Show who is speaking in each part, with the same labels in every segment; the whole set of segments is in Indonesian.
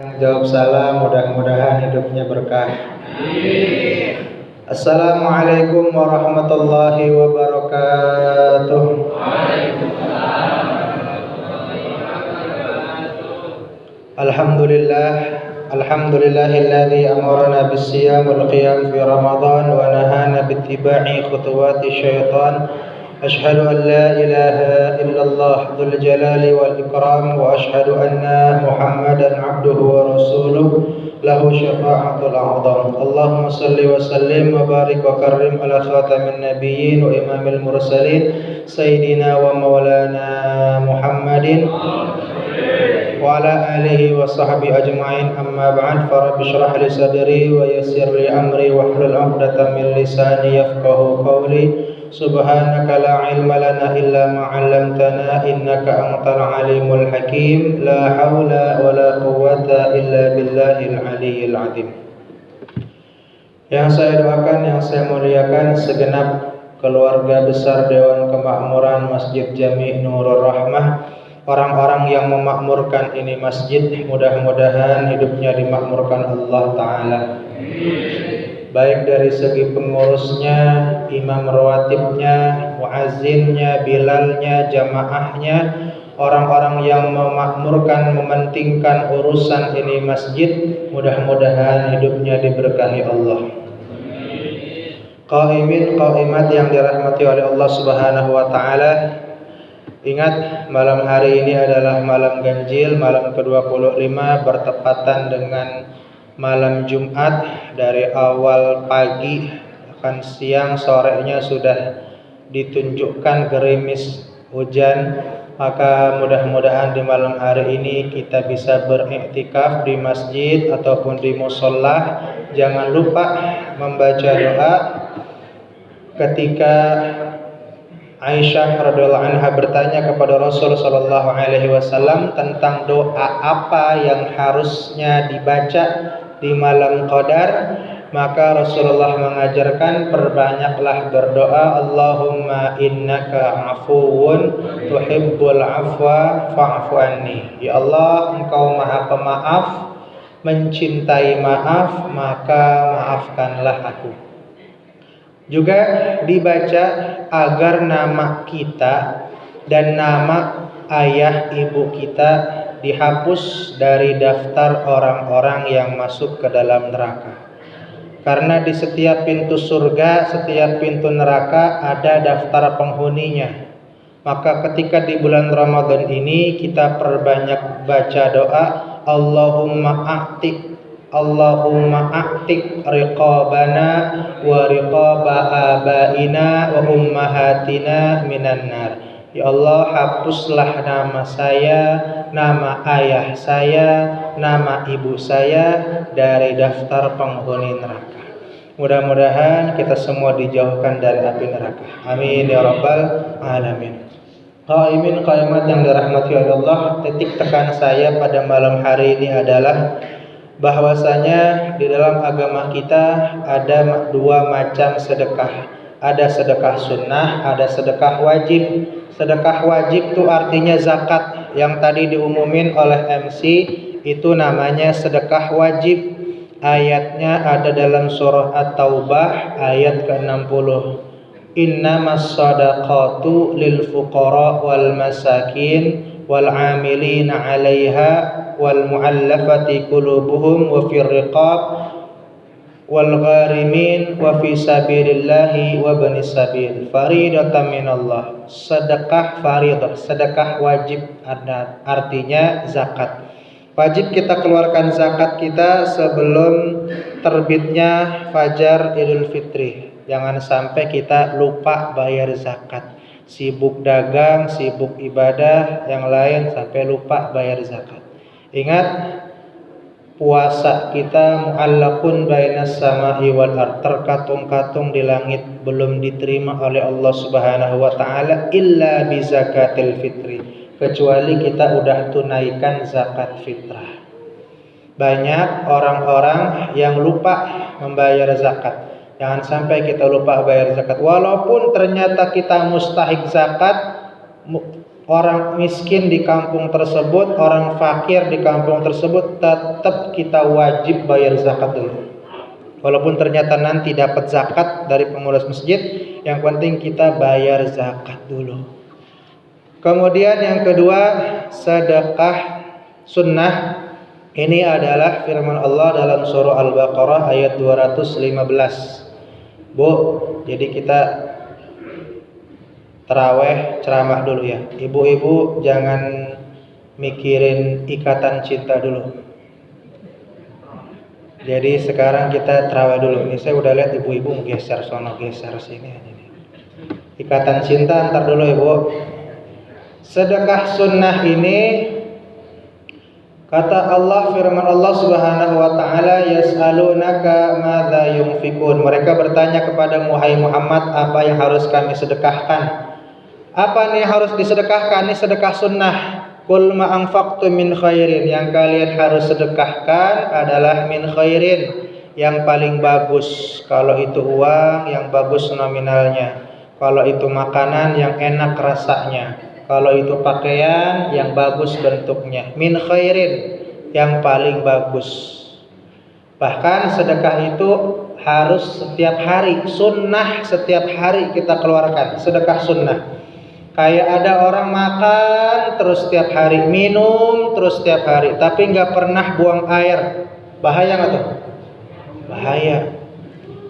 Speaker 1: Jawab salam, mudah-mudahan hidupnya berkah. Assalamualaikum warahmatullahi wabarakatuh. Alhamdulillahilladzi amarna bis-siyam wal qiyam fi Ramadan wa nahana bittiba'i khutuwati syaitan. Ashhadu an la ilaha illallah dzul jalali wal ikram wa ashhadu anna Muhammadan abduhu wa rasuluh lahu syafa'atul a'zam. Allahumma salli wa sallim wa barik wa karrim ala khatamin nabiyyin wa imamil mursalin sayyidina wa maulana Muhammadin wa ala alihi wa sahbihi ajma'in. Amma ba'd, farabbi shrah li sadri wa yassir li amri wa hlul 'uqdatam min lisani yafqahu qawli. Subhanaka la ilma lana illa ma 'allamtana innaka antal alimul hakim. La haula wa la quwwata illa billahil aliyyil azim. Yang saya doakan, yang saya muliakan segenap keluarga besar Dewan Kemakmuran Masjid Jami' Nurul Rahmah, orang-orang yang memakmurkan ini masjid, mudah-mudahan hidupnya dimakmurkan Allah Ta'ala. Baik dari segi pengurusnya, imam rawatibnya, muazzinnya, bilalnya, jamaahnya, orang-orang yang memakmurkan, mementingkan urusan ini masjid, mudah-mudahan hidupnya diberkahi Allah. Qaimin, qaimat yang dirahmati oleh Allah Subhanahu wa Ta'ala. Ingat, malam hari ini adalah malam ganjil, malam ke-25, bertepatan dengan malam Jumat. Dari awal pagi, akan siang, sorenya sudah ditunjukkan gerimis hujan. Maka mudah-mudahan di malam hari ini kita bisa beriktikaf di masjid ataupun di musholla. Jangan lupa membaca doa. Ketika Aisyah radhiyallahu anha bertanya kepada Rasul sallallahu alaihi wasallam tentang doa apa yang harusnya dibaca di malam Qadar, maka Rasulullah mengajarkan perbanyaklah berdoa, Allahumma innaka afuwun tuhibbul afwa fa'fu anni. Ya Allah, Engkau Maha Pemaaf, mencintai maaf, maka maafkanlah aku. Juga dibaca agar nama kita dan nama ayah ibu kita dihapus dari daftar orang-orang yang masuk ke dalam neraka. Karena di setiap pintu surga, setiap pintu neraka ada daftar penghuninya. Maka ketika di bulan Ramadan ini kita perbanyak baca doa, Allahumma a'tik riqabana wa riqaba abaina wa ummahatina minan nar. Ya Allah, hapuslah nama saya, nama ayah saya, nama ibu saya dari daftar penghuni neraka. Mudah-mudahan kita semua dijauhkan dari api neraka. Amin ya rabbal alamin. Qaimin, qaimat yang dirahmati oleh Allah, titik tekan saya pada malam hari ini adalah bahwasanya di dalam agama kita ada dua macam sedekah. Ada sedekah sunnah, ada sedekah wajib. Sedekah wajib itu artinya zakat. Yang tadi diumumin oleh MC itu namanya sedekah wajib. Ayatnya ada dalam surah At-Taubah ayat ke-60. Innamas shadaqatu lil fuqara wal masakin wal 'amilina 'alaiha wal mu'allafati qulubuhum wa fir riqab wal gharimin wa fi sabilillahi wa banis sabil faridatan minallah. Sedekah faridah, sedekah wajib, artinya zakat. Wajib kita keluarkan zakat kita sebelum terbitnya fajar Idul Fitri. Jangan sampai kita lupa bayar zakat. Sibuk dagang, sibuk ibadah yang lain sampai lupa bayar zakat. Ingat, puasa kita mu'allaqun bainas sama'i wal ard, terkatung-katung di langit, belum diterima oleh Allah Subhanahu wa taala illa bi zakatil fitri, kecuali kita udah tunaikan zakat fitrah. Banyak orang-orang yang lupa membayar zakat. Jangan sampai kita lupa bayar zakat. Walaupun ternyata kita mustahik zakat, orang miskin di kampung tersebut, orang fakir di kampung tersebut, tetap kita wajib bayar zakat dulu. Walaupun ternyata nanti dapat zakat dari pengurus masjid, yang penting kita bayar zakat dulu. Kemudian yang kedua, sedekah sunnah. Ini adalah firman Allah dalam surah Al-Baqarah ayat 215. Bu, jadi kita taraweh ceramah dulu ya. Ibu-ibu jangan mikirin ikatan cinta dulu. Jadi sekarang kita taraweh dulu. Ini saya udah lihat ibu-ibu geser sono geser sini aja nih. Ikatan cinta ntar dulu ibu. Sedekah sunnah ini, kata Allah, firman Allah Subhanahu wa taala, yas'alunaka madza yunfikun. Mereka bertanya kepada Muhammad, apa yang harus kami sedekahkan? Apa nih harus disedekahkan? Ini sedekah sunnah. Qul ma anfaqtum min khairin. Yang kalian harus sedekahkan adalah min khairin, yang paling bagus. Kalau itu uang, yang bagus nominalnya. Kalau itu makanan, yang enak rasanya. Kalau itu pakaian, yang bagus bentuknya. Min khairin, yang paling bagus. Bahkan sedekah itu harus setiap hari, sunnah setiap hari kita keluarkan. Sedekah sunnah. Kayak ada orang makan terus setiap hari, minum terus setiap hari, tapi nggak pernah buang air. Bahaya nggak tuh? Bahaya.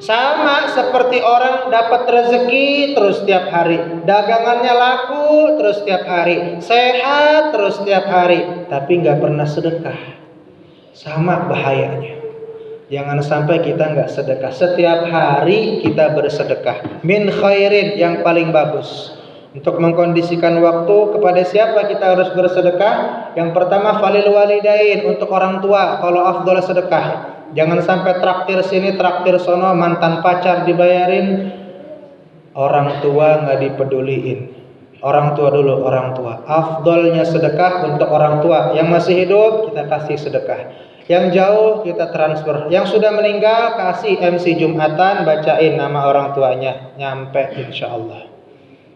Speaker 1: Sama seperti orang dapat rezeki terus setiap hari, dagangannya laku terus setiap hari, sehat terus setiap hari, tapi nggak pernah sedekah. Sama bahayanya. Jangan sampai kita nggak sedekah. Setiap hari kita bersedekah. Min khairin, yang paling bagus. Untuk mengkondisikan waktu, kepada siapa kita harus bersedekah? Yang pertama, falil walidain, untuk orang tua. Kalau afdol sedekah, jangan sampai traktir sini, traktir sono, mantan pacar dibayarin, orang tua nggak dipeduliin. Orang tua dulu, orang tua. Afdolnya sedekah untuk orang tua. Yang masih hidup kita kasih sedekah. Yang jauh kita transfer. Yang sudah meninggal kasih MC Jumatan, bacain nama orang tuanya, nyampe insya Allah.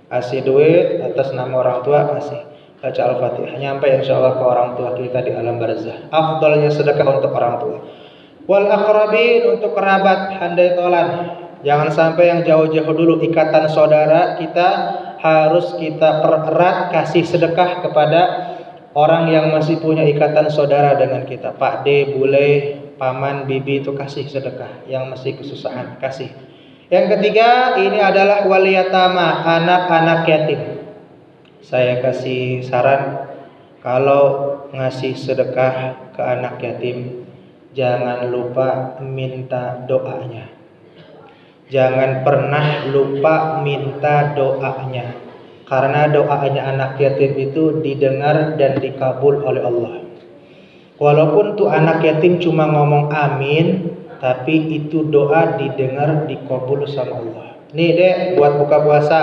Speaker 1: Kasih duit atas nama orang tua, kasih baca Al-Fatihah, nyampe insya Allah ke orang tua kita di alam barzah. Afdalnya sedekah untuk orang tua. Wal aqrabin, untuk kerabat, handai tolan. Jangan sampai yang jauh-jauh dulu. Ikatan saudara kita harus kita pererat, kasih sedekah kepada orang yang masih punya ikatan saudara dengan kita. Pak D, bule, paman, bibi, itu kasih sedekah. Yang masih kesusahan, kasih. Yang ketiga, ini adalah waliyatama, anak-anak yatim. Saya kasih saran, kalau ngasih sedekah ke anak yatim, jangan lupa minta doanya. Jangan pernah lupa minta doanya. Karena doanya anak yatim itu didengar dan dikabul oleh Allah. Walaupun tuh anak yatim cuma ngomong amin, tapi itu doa didengar, dikabul sama Allah. Nih dek, buat buka puasa,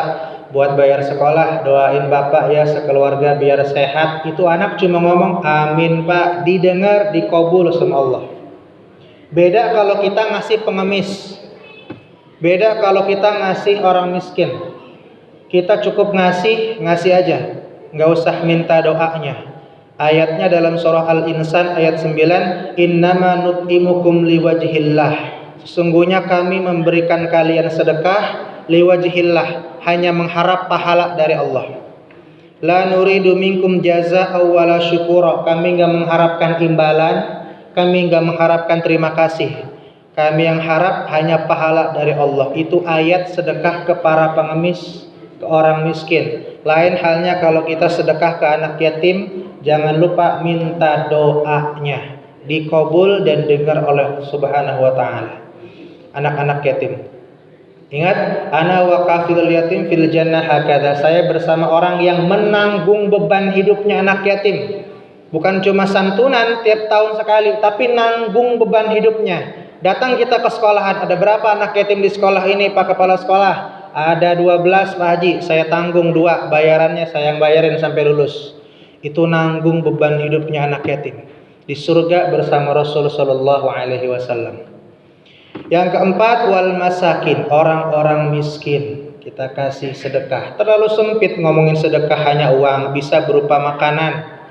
Speaker 1: buat bayar sekolah, doain bapak ya sekeluarga biar sehat. Itu anak cuma ngomong amin pak, didengar, dikabul sama Allah. Beda kalau kita ngasih pengemis. Beda kalau kita ngasih orang miskin. Kita cukup ngasih aja, nggak usah minta doanya. Ayatnya dalam surah Al-Insan ayat 9, innama nut'imukum liwajhillah. Sesungguhnya kami memberikan kalian sedekah liwajhillah, hanya mengharap pahala dari Allah. La nuridu minkum jazaa'a wala syukura. Kami enggak mengharapkan imbalan, kami enggak mengharapkan terima kasih. Kami yang harap hanya pahala dari Allah. Itu ayat sedekah ke para pengemis, ke orang miskin. Lain halnya kalau kita sedekah ke anak yatim, jangan lupa minta doanya, dikabul dan dengar oleh Subhanahu wa taala. Anak-anak yatim. Ingat, ana wa kafilul yatim fil jannah hakadha. Saya bersama orang yang menanggung beban hidupnya anak yatim. Bukan cuma santunan tiap tahun sekali, tapi nanggung beban hidupnya. Datang kita ke sekolahan, ada berapa anak yatim di sekolah ini Pak Kepala Sekolah? Ada 12 Pak Haji, saya tanggung 2, bayarannya saya yang bayarin sampai lulus. Itu nanggung beban hidupnya anak yatim di surga bersama Rasul sallallahu alaihi wasallam. Yang keempat, wal masakin, orang-orang miskin. kita kasih sedekah. Terlalu sempit ngomongin sedekah hanya uang, bisa berupa makanan.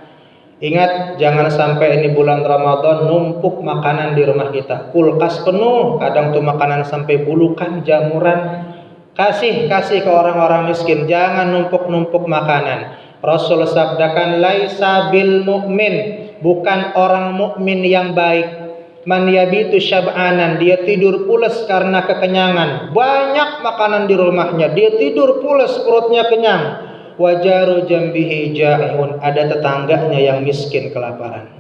Speaker 1: Ingat, jangan sampai ini bulan Ramadan numpuk makanan di rumah kita. Kulkas penuh, kadang tuh makanan sampai bulukan, jamuran. Kasih ke orang-orang miskin, jangan numpuk-numpuk makanan. Rasul sabdakan, laisa bil mu'min, bukan orang mukmin yang baik. Man yabitu syab'anan, dia tidur pules karena kekenyangan. Banyak makanan di rumahnya, dia tidur pules, perutnya kenyang. Wajaru jambihi ja'un, ada tetangganya yang miskin kelaparan.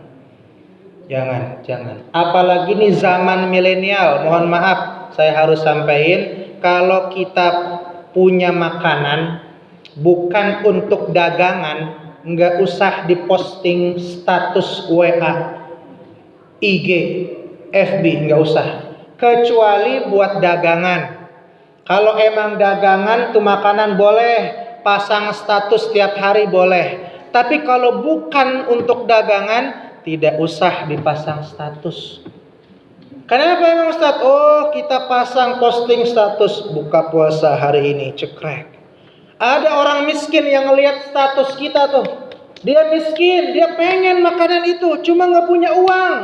Speaker 1: Jangan. Apalagi ini zaman milenial, mohon maaf saya harus sampaikan, kalau kita punya makanan bukan untuk dagangan, nggak usah diposting status WA, IG, FB, nggak usah. Kecuali buat dagangan. Kalau emang dagangan tuh makanan boleh, pasang status tiap hari boleh. Tapi kalau bukan untuk dagangan, tidak usah dipasang status. Kenapa emang Ustaz? Oh, kita pasang posting status buka puasa hari ini, cekrek. Ada orang miskin yang ngelihat status kita tuh. Dia miskin, dia pengen makanan itu, cuma nggak punya uang.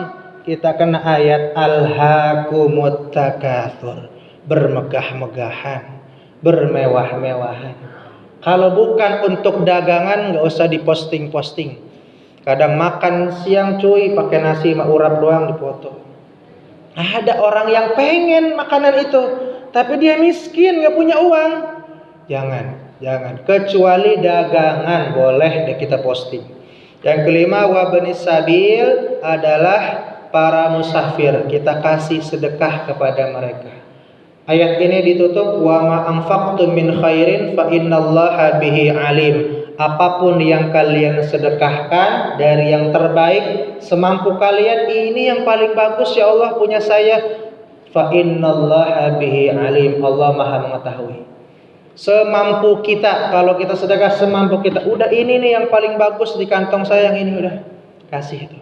Speaker 1: Kita kena ayat alhaakumut takatsur, bermegah-megahan, bermewah-mewahan. Kalau bukan untuk dagangan, nggak usah diposting-posting. Kadang makan siang cuy, pakai nasi sama urap doang dipoto. Ada orang yang pengen makanan itu, tapi dia miskin, nggak punya uang. Jangan. Kecuali dagangan boleh deh kita posting. Yang kelima, wabnis sabil adalah para musafir. Kita kasih sedekah kepada mereka. Ayat ini ditutup wa ma anfaqtum min khairin fa innallaha bihi alim. Apapun yang kalian sedekahkan dari yang terbaik semampu kalian, ini yang paling bagus ya Allah punya saya. Fa innallaha bihi alim. Allah Maha mengetahui. Semampu kita, kalau kita sedekah semampu kita. Udah ini nih yang paling bagus di kantong saya, yang ini udah kasih itu.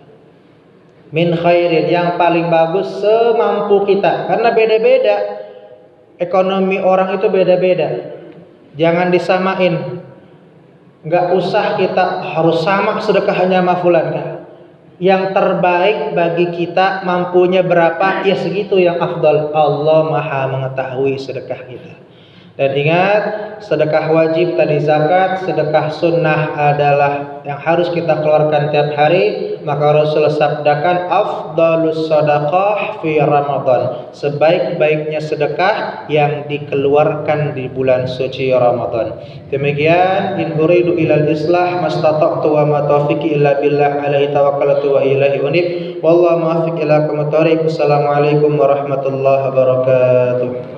Speaker 1: Min khairin, yang paling bagus semampu kita. Karena beda-beda. Ekonomi orang itu beda-beda. Jangan disamain. Enggak usah kita harus sama sedekahnya sama fulan. Yang terbaik bagi kita mampunya berapa, ya segitu yang afdal. Allah Maha mengetahui sedekah kita. Dan ingat, sedekah wajib tadi zakat, sedekah sunnah adalah yang harus kita keluarkan tiap hari. Maka Rasul sabdakan, afdalus sedekah fi Ramadan, sebaik-baiknya sedekah yang dikeluarkan di bulan suci Ramadan. Demikian, in uridu ilal islah mastata'tu wa ma taufiqi illa billah alaihi tawakkaltu wa ilaihi unib. Wallahu muwaffiq ila aqwamit thoriq. Assalamualaikum warahmatullahi wabarakatuh.